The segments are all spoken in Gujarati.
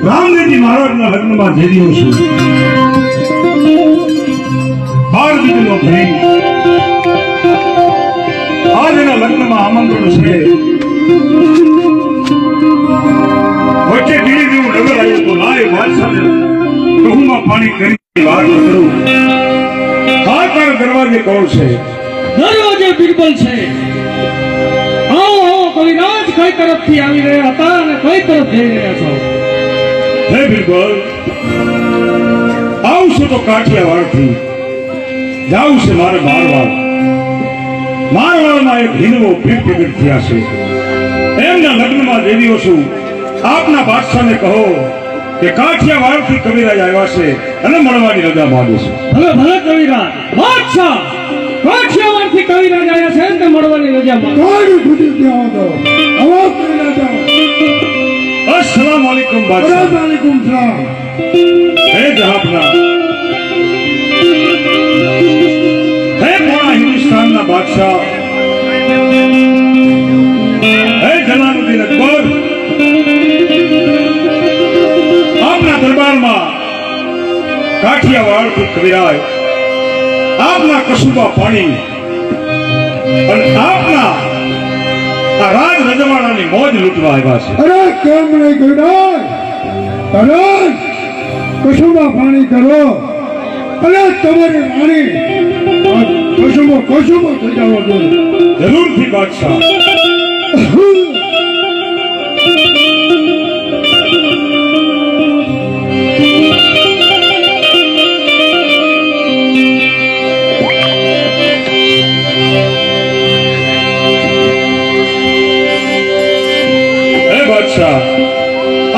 રામદેવજી મહારાજના લગ્નમાં જઈ રહ્યો છું. 12 દીકરીનો પ્રેમ આજના લગ્નમાં આમંત્રણ છે. વચ્ચે ધીરે ધીરે નગર આવ્યો તો લાય વાત સાથે કહુમાં પાણી કરી વાત કરું. આ તારા દરવાજે કોણ છે? દરવાજે બિરબલ છે. કવિરાજ કઈ તરફથી આવી રહ્યા હતા અને કઈ તરફ જઈ રહ્યા છો? હે બિરબલ, આવશે તો કાઠિયાવાડથી, જાવું છે મારે મારવાડ. મારવાડમાં એક હિંદવો પીર પ્રગટ થયા છે. એમના લગ્નમાં જઈ રહ્યો છું. આપના બાદશાહને કહો કે કાઠિયાવાડથી કવિરાજ આવ્યા છે અને મળવાની રજા માંગે છે. ભલે ભલે કવિરાજ. બાદશાહ કાઠિયાવાડથી કવિરાજ આવ્યા છે ને મળવાની રજા માંગે. કાઢી ફૂટી ત્યાં તો અવાજ કરી જાઓ. अस्सलाम वालेकुम बादशाह. वालेकुम सलाम. हे जहापना, हे पूरा हिंदुस्तान ना बादशाह, हे जलालुद्दीन अकबर, आपना दरबार में काठियावाड़ થી કવિરાજ આપના કસુબા પાણી અને આપના આ રાજ રજવાડાની મોજ લૂંટવા આવ્યા છે. અરે કેમ નહીં કવિરાજ? કવિરાજ કસુબા પાણી કરો અને તમારી રાણી કસુબો થઈ જવો જોઈએ. જરૂરથી બાદશાહ.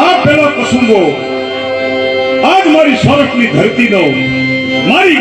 आप पेला कसुंबो आज मारी सौरभ की धरती नो मारी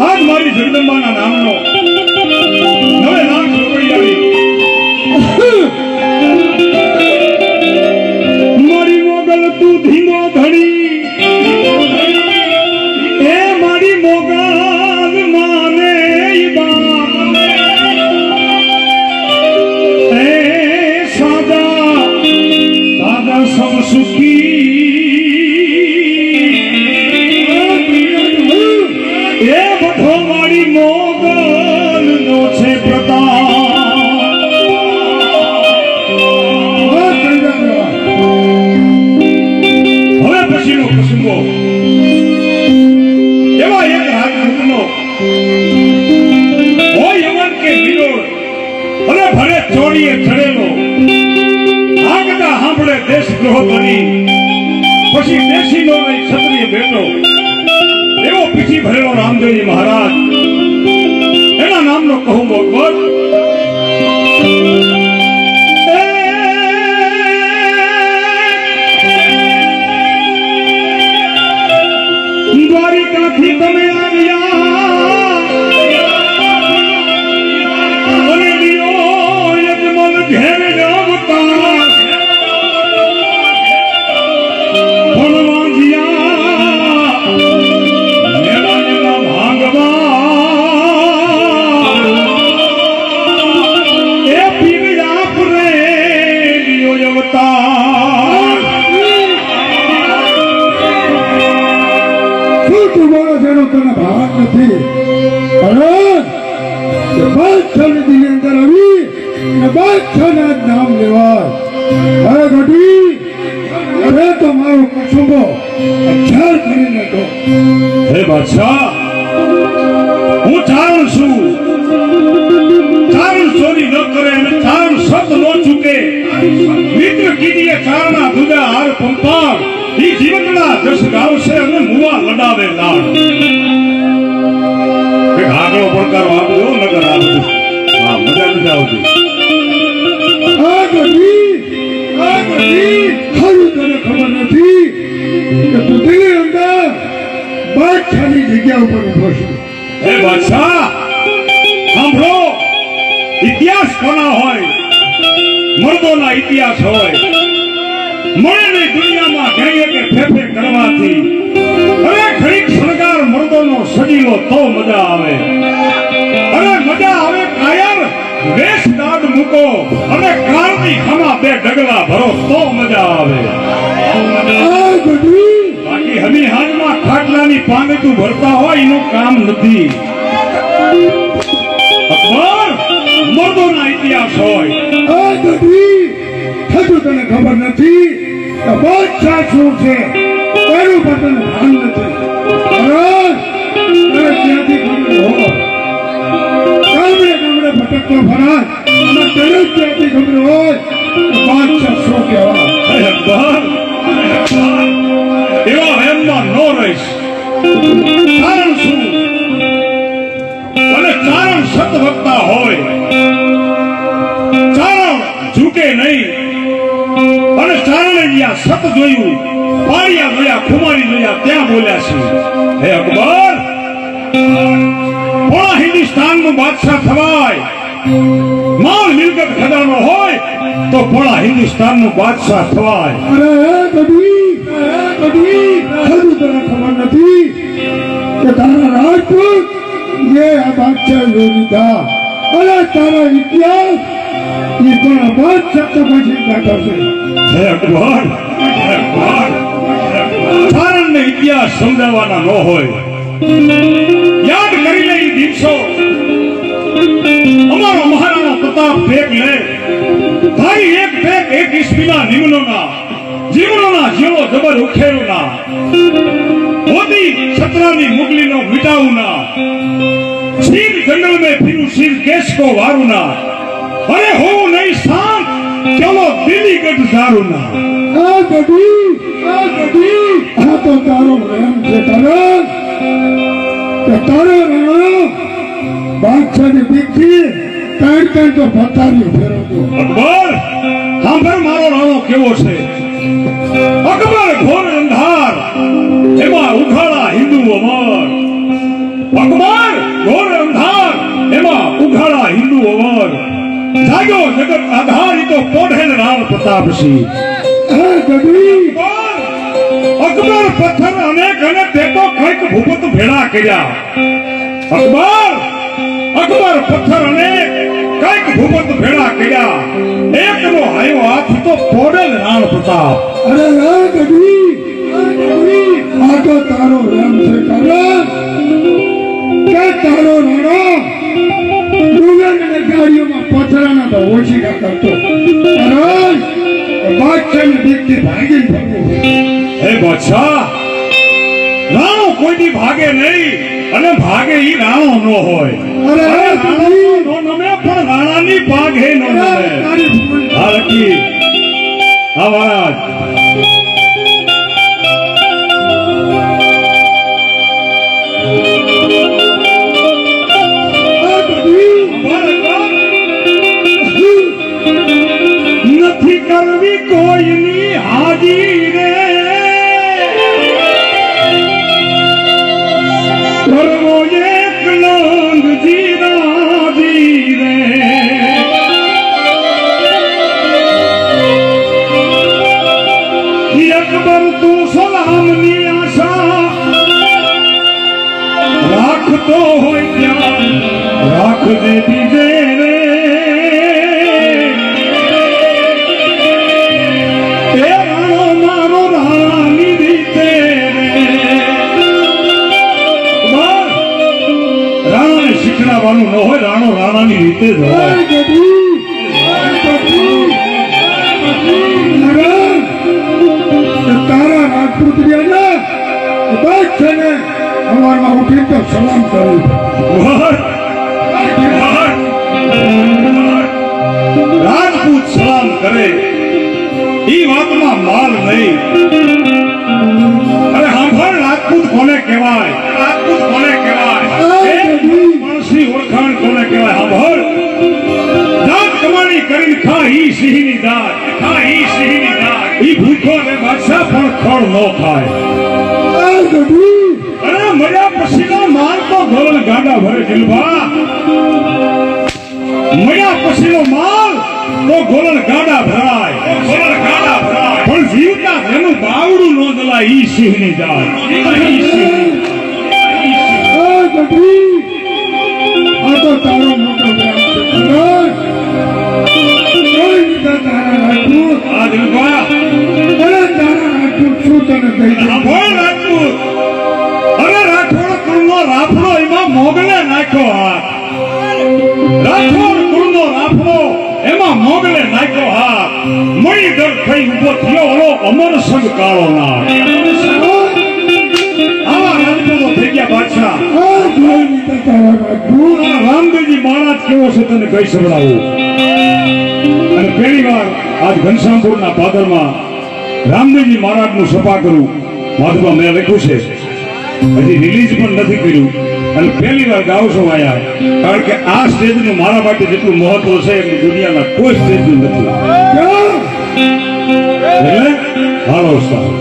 आज मारी जगदंबा ना नाम नो 9 लाख रुपया मारी मोगल तू धीमो धड़ी ए मारी मोगल माने ए सादा सब सुखी બધો મારી મોગલ નો છે પ્રતાપ હવે પછીનો કસુંબો એવા એક રાજપૂતનો હોય યમન કે વિરોળ અને ભલે ચોરીએ ચડેલો આગતા સાંભળે દેશદ્રોહ કરી પછી દેશીનો નહીં ક્ષત્રિય બેટો એવો પીઠી ભરેલો રામદેવજી મહારાજ એના નામનો કહું ભગવત દ્વારિકાથી તમે આવ્યા અને લ્યો યજમાન ઘેર આવતા તને ભાગ નથી બાદશાહની દિલ્હી અંદર આવી અને બાદશાહના નામ લેવાય અરે ગઢવી અરે તો મારો કસુંબો અક્ષર કરી નાખો હે બાદશાહ હું ચારણ છું ચારણ ચોરી ન કરે અને ચારણ શબ્દ ન ચૂકે મિત્ર કીધીએ ચારણા દુદા હાર પંપાર ઈ જીવનના જસ ગાવશે અને મુવા લડાવે લાડ કે આગળ પડકારો આપજો નગર આપજો હા મજા નથી આવતી આ ગઢવી હારું તને ખબર નથી કે તું દિલ્હી અંદર બાદશાહની જગ્યા ઉપર ઉભો છે હે બાદશાહ સાંભળો ઇતિહાસ કોના હોય મર્દોના ઇતિહાસ હોય મળેલી દુનિયામાં ઘણી કે ફેફે કરવાથી અરે ઘડીક શણગાર મર્દોનો સજીલો તો મજા આવે અરે મજા આવે કાયર વેશ દાદ મૂકો અને કાળની ખામાં બે ડગલા ભરો તો મજા આવે આ ગઢવી બાકી હમી હાથમાં ખાટલાની પાંગતું ભરતા હોય એનું કામ નથી અકબર મર્દોના ઇતિહાસ હોય આ ગઢવી હજુ તને ખબર નથી કે બાદશાહ શું છે તારું પણ તને ભાન નથી અરે ક્યાંથી ખબર હોય ગામડે ગામડે ભટકતો ફરાય અને તને ક્યાંથી ખબર હોય કે બાદશાહ શું કહેવાય હે અકબર એવા વહેમમાં ન રહીશ કારણ શું અને કારણ સતવક્તા હોય ચારણ ઝૂકે નહીં અને ચારણે જ્યાં સત જોયું પાળિયા જોયા ખુમારી જોયા ત્યાં બોલ્યા છે હે અકબર પોણા હિન્દુસ્તાનનું બાદશાહ થવાય માલ મિલકત ખજાનો હોય તો પોણા હિન્દુસ્તાનનું બાદશાહ થવાય અરે ગઢવી હજુ તને ખબર નથી કે તારા રાજપૂત ये बादशाह योगिता अरे तारा इतिहास ये कोना बादशाह तो પછી બેઠો છે હે અકબર ચારણને ઇતિહાસ સમજાવવાના ન હોય યાદ કરી લે ઈ દિવસો અમારો મહારાણા પ્રતાપ ભેગ લે ભાઈ એક ભેગ એક ઈસ્વીના નિમ્નોના જીવનોના જીવો જબર ઉખેરુના મોદી છત્રાની મુગલીનો મિટાવુના શીર જંગલ में फिरू શીર केस को वारुना अरे हो नहीं शांत चलो दिल्ली गढ़ दारुना આ ગઢવી આ તો તારો પ્રેમ છે તારા કે તારે રાણા બાદશાહની દીકરી કાંઈ તો પથારી ફેરવતો અકબર સાંભળ મારો રાણો કેવો છે અકબર ઘોર અંધાર એમાં ઉઘાડા હિન્દુ અમર અકબર ઘોર અંધાર એમાં ઉઘાડા હિન્દુ અમર જાગ્યો જગત આધાર ઈ તો પોઢેલ રાણ પ્રતાપસિંહ આ ગઢવી અકબર પથ્થર અનેક અને તે તો કંઈક ભૂપત ભેળા કર્યા અકબર પથ્થર અનેક કંઈક ભૂપત ભેળા કર્યા એકનો હાયો હાથ તો પોઢેલ રાણ પ્રતાપ અરે આ ગઢવી આ તો તારો પ્રેમ છે તારા કે તારો રાણો ડુંગર અને ગાડીઓમાં પથરાના તો ઓછી કરતો કારણ બાદશાહને દીકરી ભાગીને ફરવું હે બાદશાહ, રાણો કોઈથી ભાગે નહીં અને ભાગે ઈ રાણો નો હોય. અરે, અરે, રાણો નો નમે પણ રાણાની ભાગે નો નમે. તારી ભૂલ હા લકી, હા મહારાજ. આ બધી નથી કરવી કોઈની હાજી રે, કરવો એક નંદ જીરાજી રે. અકબર તું સલામની આશા રાખતો હોય ત્યાં રાખજે બીજે રે. એ રાણો મારો રાણાની રીતે રે. રાણાને શીખડાવવાનું ન હોય, રાણો રાણાની રીતે જ હોય. તારા રાજપૂત બાદશાહને અમારમાં ઉઠી તો સલામ કરું રાજપૂત સલામ કરે ઈ વાતમાં માલ નહીં. અરે સાંભળ, રાજપૂત કોને કહેવાય? રાજપૂત કોને કહેવાય? એ માણસની ઓળખાણ કોને કહેવાય? સાંભળ, દાંત કમાણી કરીને ખા ઈ સિંહની દાંત, ખા ઈ સિંહની દાંત. ઈ ભૂખો ને બાદશાહ પણ ખડ ન ખાય. અરે મર્યા પછીનો માલ તો ગોળ ગાડા ભરે જીલવા. મર્યા પછીનો માલ તો ગોળ ગાડા ભરાય, ગોળ ગાડા ભરાય. પણ જીવતા એનું બાવડું ન જલાય ઈ સિંહની દાંત, ઈ સિંહની. આ તો તારો મોટો ગ્રામ છે કોઈ બીજા તારા રાજપૂત આ જીલવા તારા રાજપૂત શું તને કહી દે સાંભળ રાજપૂત. અરે રાઠોડ કુળનો રાફડો એમાં મોગલે નાખ્યો હાથ. રાઠોડ કુળનો રાફડો એમાં મોગલે નાખ્યો હાથ. મળી દર થઈ ઉભો થયો ઓલો અમર સંગ કાળો નાગ. આવા રાજપૂતો થઈ ગયા બાદશાહ. આ કોઈ બીજા તારા રાજપૂત આ રામદેવજી મહારાજ કેવો છે તને કઈ સંભળાવું. અને પહેલી વાર આજ ઘનશ્યામપુરના પાદરમાં રામદેવજી મહારાજનું સભા કરું માધુમાં મેં લખ્યું છે, હજી રિલીઝ પણ નથી કર્યું અને પહેલી વાર ગાઉં છું આયા. કારણ કે આ સ્ટેજનું મારા માટે જેટલું મહત્વ છે એમની દુનિયાના કોઈ સ્ટેજનું નથી. એટલે હાલો સાહેબ.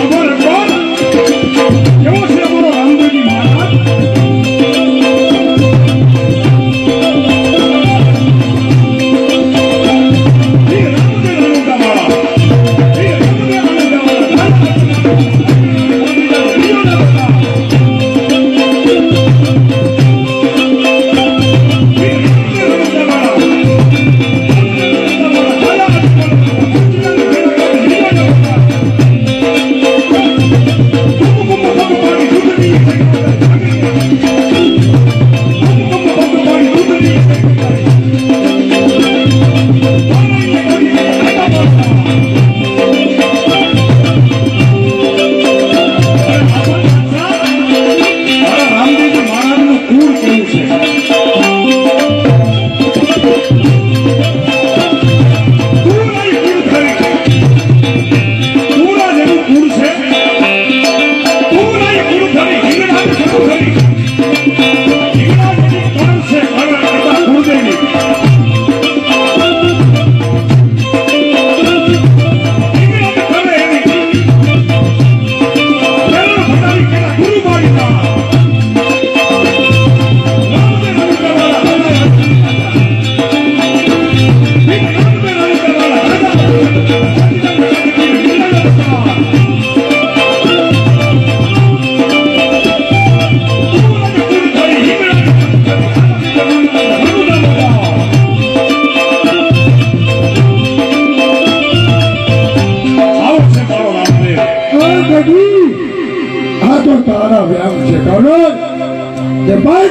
અમારે કોણ? કેવો છે અમારો રામદેવજી મહારાજ?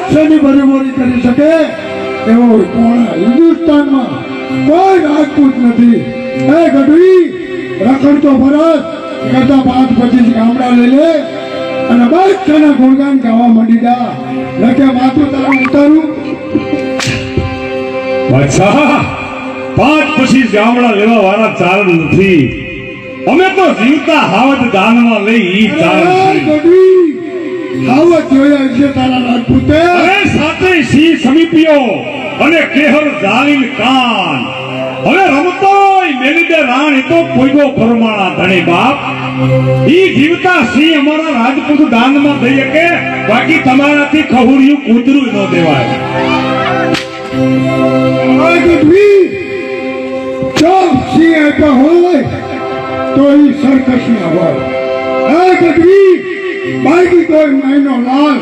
બાદશાહની બરોબરી કરી શકે એવો પૂર્ણ હિન્દુસ્તાનમાં કોઈ રાજપૂત નથી. એ ગઢવી રખડતો ભરત કરતા 5-25 ગામડા લઈ લે અને બાદશાહના ગુણગાન ગાવા માંડી જા. લખે માથું તારું ઉતારું. બાદશાહ 5-25 ગામડા લેવા વાળા ચારણ નથી. અમે તો જીવતા હાવજ દાનમાં લઈ ઈ ચારણ અરે છીએ. ગઢવી હાવત જોયા છે તારા રાજપૂતે. અરે સાતે સિંહ સમીપ્યો અને કેહર જાલીન કાન. હવે રમતોય મેલીદે રાણ એ તો કોઈનો ફરમાણા ધણી બાપ. ઈ જીવતા સિંહ અમારા રાજપૂત દાનમાં દઈ શકે, બાકી તમારાથી ખહુડિયું કૂતરું ન દેવાય. આ ગઢવી જો સિંહ આપ્યા હોય તો ઈ સરકસના હોય. આ ગઢવી બાકી કોઈ માયનો લાલ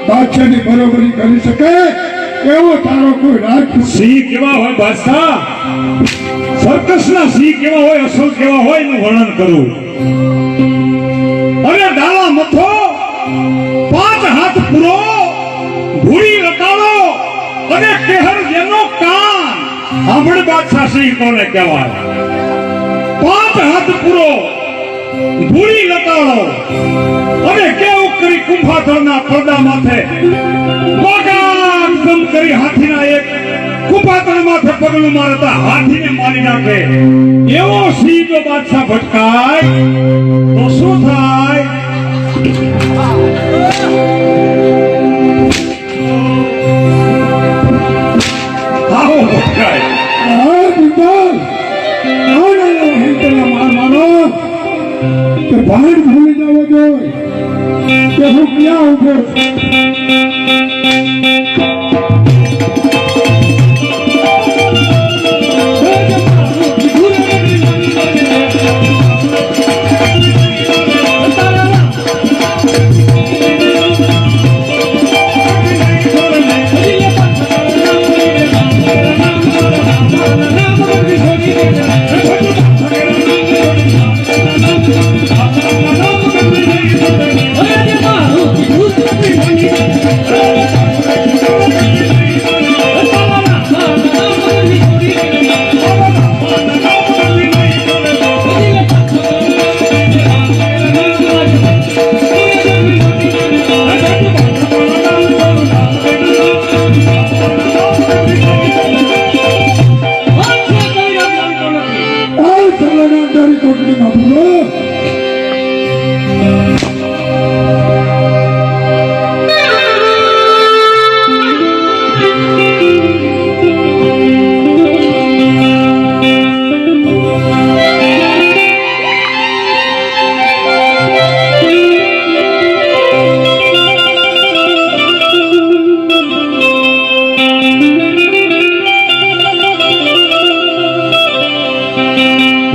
બાદશાહની બરોબરી કરી શકે એવો તારો કોઈ રાજપૂત. સિંહ કેવા હોય બાદશાહ? સર્કસના સિંહ કેવા હોય, અસલ કેવા હોય એનું વર્ણન કરું. અરે ડાલા મથો, 5 હાથ પૂરો, ભૂરી રતાળો અને કેહર જેનો કાન. સાંભળ બાદશાહ સિંહ કોને કહેવાય? 5 હાથ પૂરો, ભૂરી રતાળો અને કેવું કરી કુંભાતળના પડદા માથે વાગામ કરી હાથીના એક કુંભાતળ માથે પગલું મારતા હાથીને મારી નાખે એવો સિંહ જો બાદશાહ ભટકાય તો શું થાય? આવો ભટકાય. આ બિંદાલ આના હેતના માર મારો કે ભાંડ ભૂલી જાવો જોઈએ કે હું ક્યાં ઉભો છું.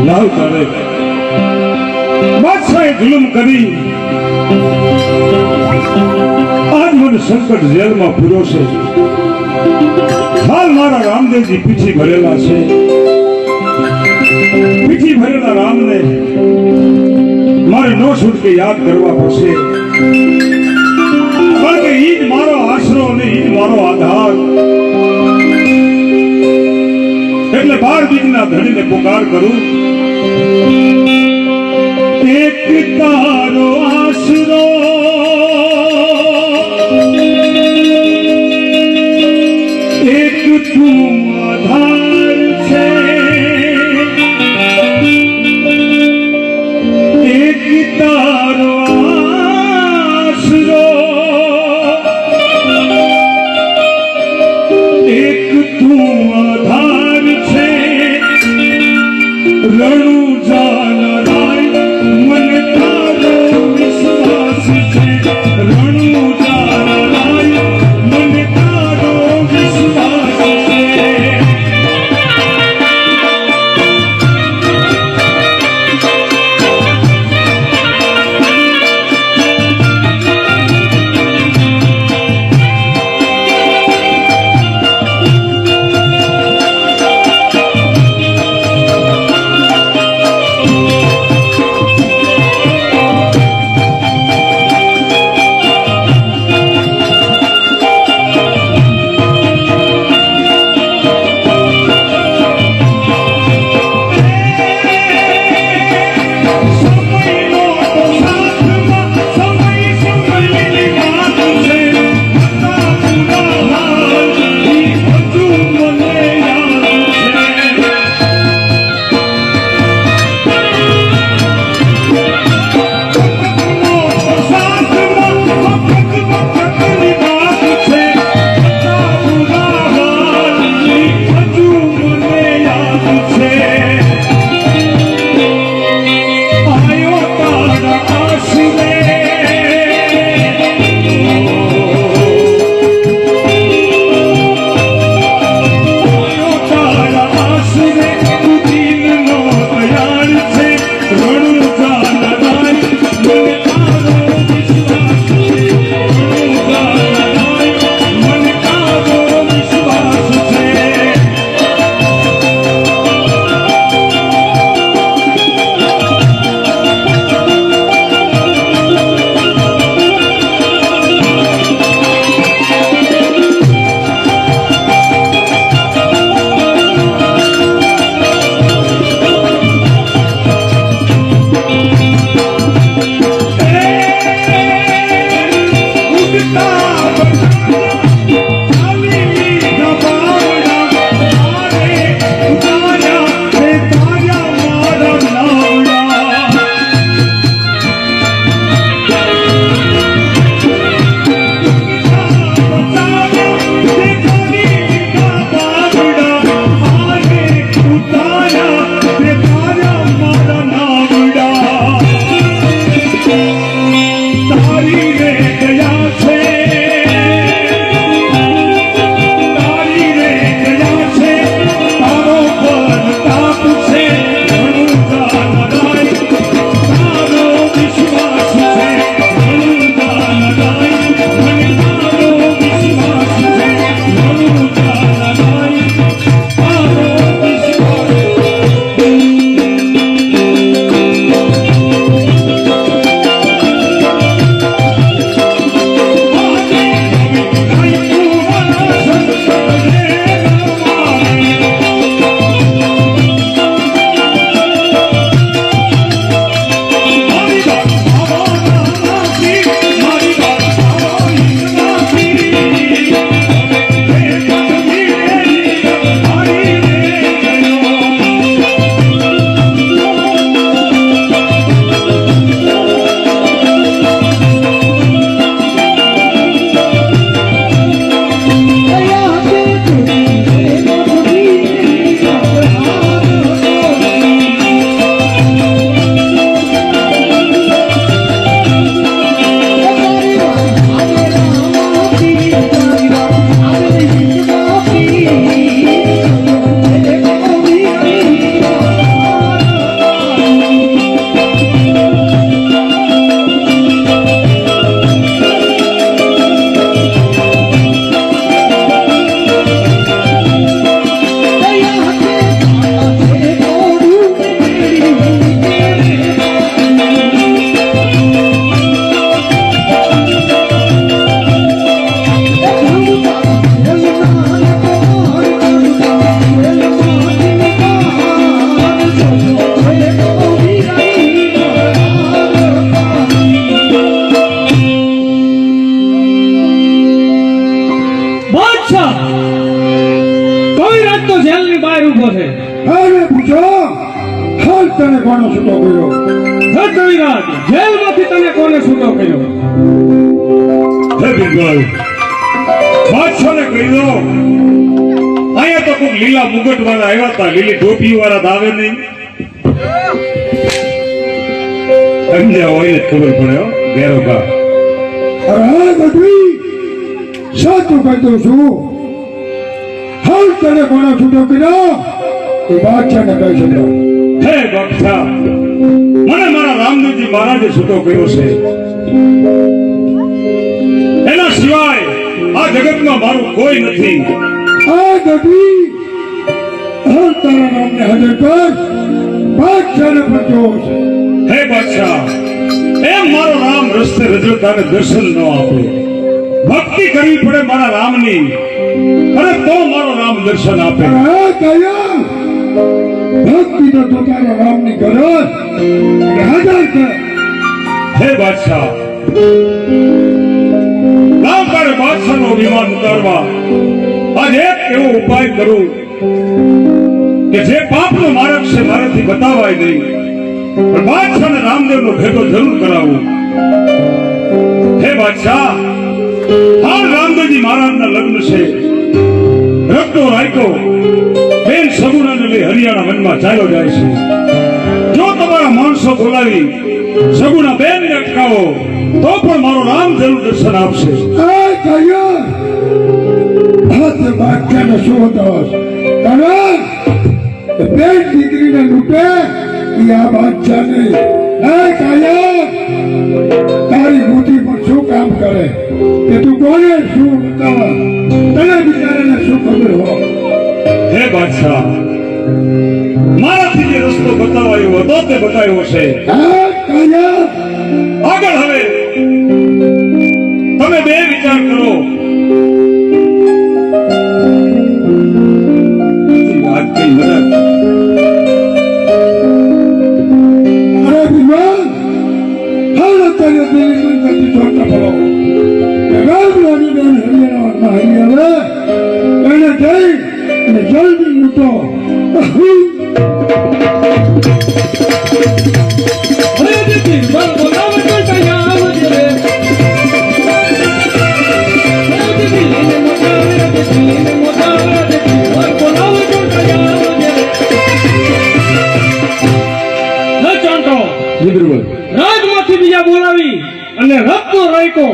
લાવ કરે બાદશાહે જુલુમ કરી. આજ મને સંકટ જેલમાં પૂરો છે. હાલ મારા રામદેવજી પીછી ભરેલા છે. પીછી ભરેલા રામને મારે નો છૂટકે યાદ કરવા પડશે, કારણ કે ઈ જ મારો આશરો અને ઈ જ મારો આધાર. એટલે 12 બીજના ધણીને પુકાર કરું. એક તારો આશરો એક તું આધાર છે. એક તારો આશરો એક તું આધાર છે. રણુ જાન રાય મન તારો વિશ્વાસ છે. રણુ જાન રાય મન તારો વિશ્વાસ છે. હમણાં જ તો જેલની બહાર ઊભો છે. અરે પૂછો હાલ તને કોનો છૂટો કર્યો? હે કવિરાજ, જેલમાંથી તને કોને છૂટો કર્યો? હે બિરબલ, બાદશાહને કહી દો અહીંયા તો કોઈ લીલા મુગટ વાળા આવ્યા હતા, લીલી ટોપી વાળા તો આવે નહીં. એમને હોય ને ખબર પડે હો ઘેરો કા. અરે હા ગઢવી સાચું કહી દઉં છું. હાલ તને કોનો છૂટો કર્યો એ બાદશાહને કહી શકો. હે બાદશાહ, મને મારા રામદેવજી મહારાજે છૂટો કર્યો છે. એના સિવાય આ જગતમાં મારું કોઈ નથી. આ ગઢવી હાલ તારા નામને હાજર કર. બાદશાહને પણ જોવો છે. હે બાદશાહ, એમ મારો રામ રસ્તે રજળતાને દર્શન ન આપે. ભક્તિ કરવી પડે મારા રામની, અને તો મારો રામ દર્શન આપે. અરે હા કયા ભક્તિ તો તું તારા રામની કરો હાજર કર. હે બાદશાહ, રામ તારે બાદશાહનો વિમાન ઉતારવા આજે એક એવો ઉપાય કરું કે જે પાપનો માર્ગ છે મારાથી બતાવાય નહીં, પણ બાદશાહને રામદેવનો ભેગો જરૂર કરાવું. હે બાદશાહ, હાલ રામદેવજી મહારાજના લગ્ન છે. રક્તો રાયકો બેન સગુણાને લઈ હરિયાણા વનમાં ચાલ્યો જાય છે. જો તમારા માણસો બોલાવી સગુણા બેનને અટકાવો તો પણ મારો રામ જરૂર દર્શન આપશે. આ કયા હાથે બાદશાહને શું દોષ? કારણ બેન દીકરીને લૂંટે એ આ બાદશાહ નહીં. આ કયા તારી બુદ્ધિ પર શું કામ કરે કે તું કોને શું બતાવે? તને બિચારાને શું ખબર હોય? હે બાદશાહ, મારાથી જે રસ્તો બતાવાયો હતો તે બતાવ્યો છે. આ કયા આગળ હવે તમે બે વિચાર કરો. આજ કઈ મદદ અરે વિમાન હાલ અત્યારે દિલ્હી નથી છોડતા પડો. રામરાની બેન હરિયાણામાં આવી આવે એને જઈ અને જલ્દી લૂંટો. અરે દીદી, બોલાવે તો ત્યાં આવજે રે. અરે દીદી, લઈને મોટા આવે, દીદી, લઈને મોટા આવે, દીદી, બોલાવે તો ત્યાં આવજે રે. હે ચાંટો, રાજમાંથી બીજા બોલાવી અને રત્નો રાયકો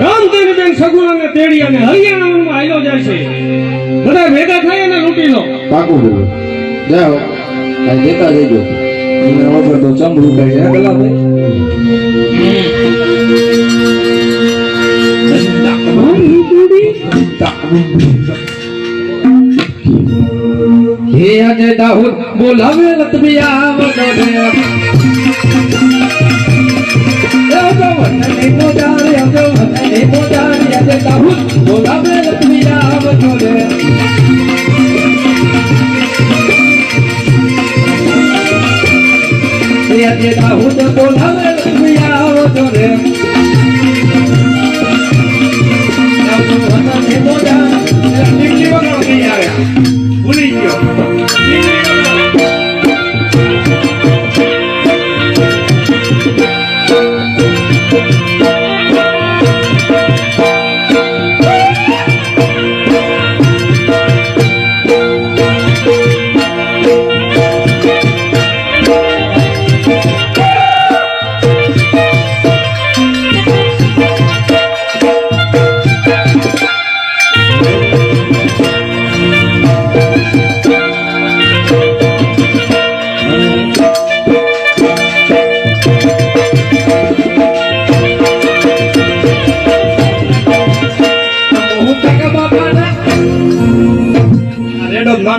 રામદેવી બેન સગુણાને તેડી અને હરિયાણામાં આયલો જાય છે. બધા ભેગા થાય અને લૂંટી લો. પાકું બોલો જાઓ આ દેતા જજો એને વગર તો ચમડું કાઢી આ ગલા ભાઈ હે આજે દાઉદ બોલાવે લતબિયા વગરે આજે દાઉદ બોલાવે લતબિયા વગરે આજે દાઉદ બોલાવે લતબિયા વગરે ભૂલી ગયો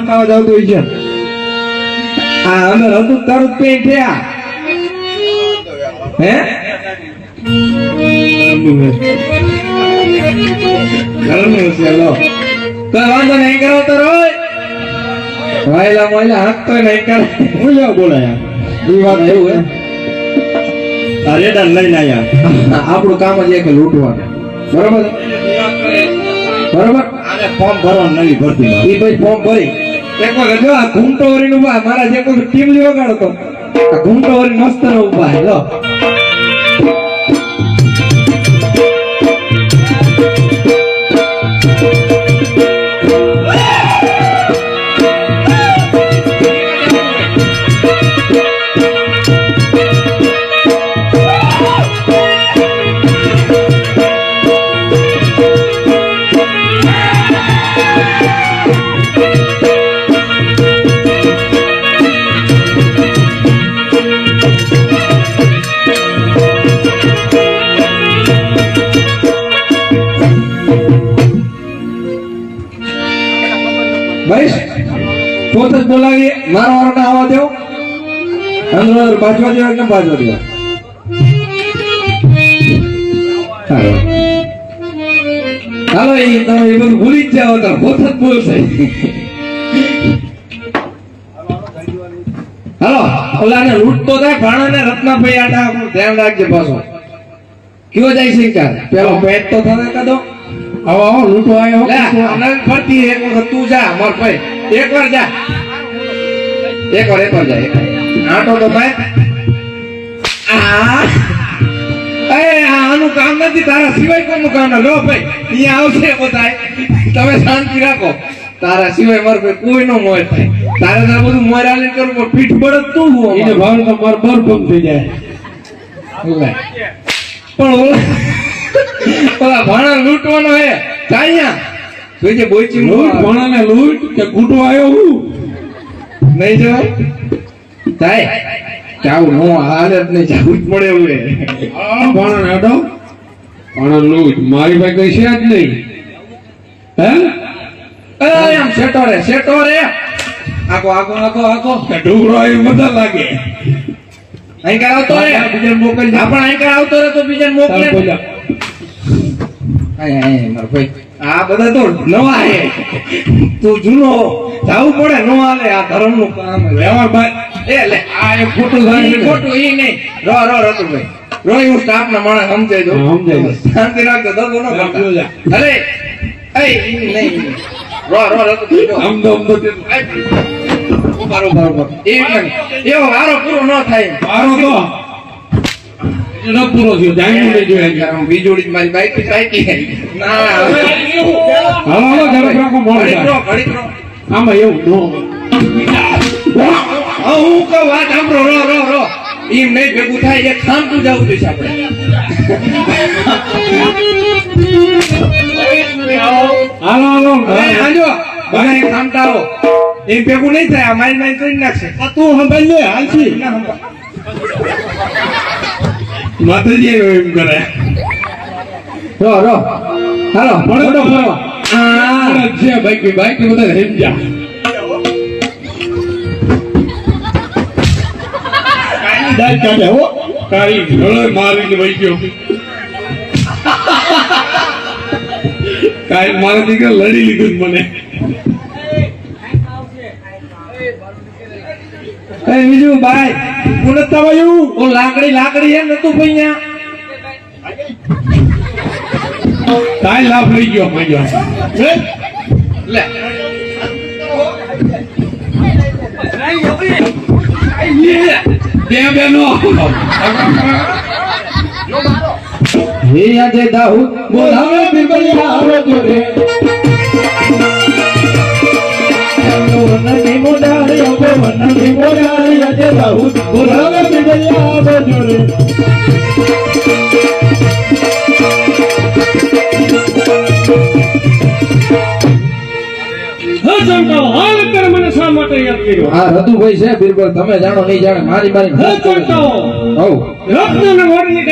ખાવા જાવ તો છે આ અંદર હતું તારું પેટ થયા હે ગરમી છે લો કઈ વાંધો નહીં કરો તો રોય વાયલા મોયલા હાથ તો નહીં કરે હું જાવ બોલાયા એ વાત એવું હે આ રેડા લઈને આયા આપણું કામ જ એક લૂંટવાનું બરોબર બરોબર આને ફોર્મ ભરવાનું નવી ભરતી એ ભાઈ ફોર્મ ભરી એક વખત જો આ ઘૂમટો વરીને ઊભા મારા જે કોઈ ટીમ લી વગાડો તો આ ઘૂમટો વરી મસ્ત નો ઊભા હે લો ભાઈ પોત જ બોલાવીએ મારો વારો ના આવવા દેવો અંદર બાજવા દેવા કે બાજવા દેવા હાલો એ તમે એ બધું ભૂલી જ જાઓ તો પોત જ બોલશે હાલો ઓલાને લૂંટતો થાય ભાણાને રત્નાભાઈ આટા ધ્યાન રાખજે પાછો કયો જાય છે કાર પેલો પેટ તો થાય કાદો આવો લૂંટો આવ્યો લે અનલ ફરતી એક વખત તું જા માર ભાઈ એકવાર જા એકવાર જા આટો તો ભાઈ આનું કામ નથી તારા સિવાય કોઈનું કામ ના લો ભાઈ અહીંયા આવશે બધાય તમે શાંતિ રાખો તારા સિવાય માર ભાઈ કોઈ નો મોય થાય તારે તો બધું મોરાલી કરવું પણ પીઠ બળદ તું એને ભાવ તો માર બર બંધ થઈ જાય પણ ઓલા ભાણા લૂંટવાનો હે ચાયા જોઈજે બોઈચી લૂંટ ભણાને લૂંટ કે કૂટો આવ્યો હું નહીં જો જાય જાવ નો હાલે જ નહીં જાવું જ પડે એવું ભણાને હટો ભણા લૂંટ મારી પાસે કઈ છે જ નહીં હે આમ શેટો રે આખો કે ઢોકળો આવી મજા લાગે અહીં કરાવતો રે બીજાને મોકલી દે. આપણે અહીં કરાવતો રે તો બીજાને મોકલે ચાલ બોલ્યા. મારો ભાઈ આ બધા તો નવા હે તું જૂનો જાવું પડે નો હાલે આ ધર્મ નું કામ વ્યવહાર ભાઈ એ લે આ એક ખોટું થાય છે ને. ખોટું ઈ નહીં રતુભાઈ હું સ્ટાફ ના માણસ સમજાઈ દઉં હા, સમજાઈ દઉં. શાંતિ રાખજો દગો ન ચાલ, કરતા બોલ જા. અરે એ ઈ નહીં રતુભાઈ જો. આમ તો ઉભા એવો વારો પૂરો ન થાય મારો તો એનો પૂરો થયો જાણ્યું નહીં જોઈએ વીજળી મારી બાઈક ના હાલો હાલો ઝડપ રાખો મોડું ઘડીક થાય. રહો, ઘડીક રહો. આમાં એવું નો હું કહું વાત સાંભળો રો એમ નહીં ભેગું થાય એક ખામતું જવું જોઈશે આપણે હાલો હાલો હાલો બધા એક ખામતા આવો એમ ભેગું નહીં થાય આ મારી કરી નાખશે તું સંભાળ લે હાલશી માતાજી એમ કરે રો હાલો મળે તો ફરવા આ છે બાઈક બધા સમજ્યા દાઈ કાઢે હો કાળી ગળો મારીને વહી ગયો કાઈ મારા દીકરા લડી લીધું જ મને એ બીજું ભાઈ પુનતા વાયુ ઓ લાકડી એમ નતું ભાઈ કાઈ લાભ લઈ ગયો ભાઈ લે બે બેનો હે આજે દાઉદ બોલાવે બિરબલિયા આવે જોરે વનની મોડારી આવે વનની મોડારી આજે દાઉદ બોલાવે બિરબલિયા આવે જોરે હાલ કર મને શા માટે યાદ કર્યો આ રતુભાઈ છે બિરબલ તમે જાણો નહીં જાણે મારી હે ચંટાઓ હવ રત્ન ને મોરની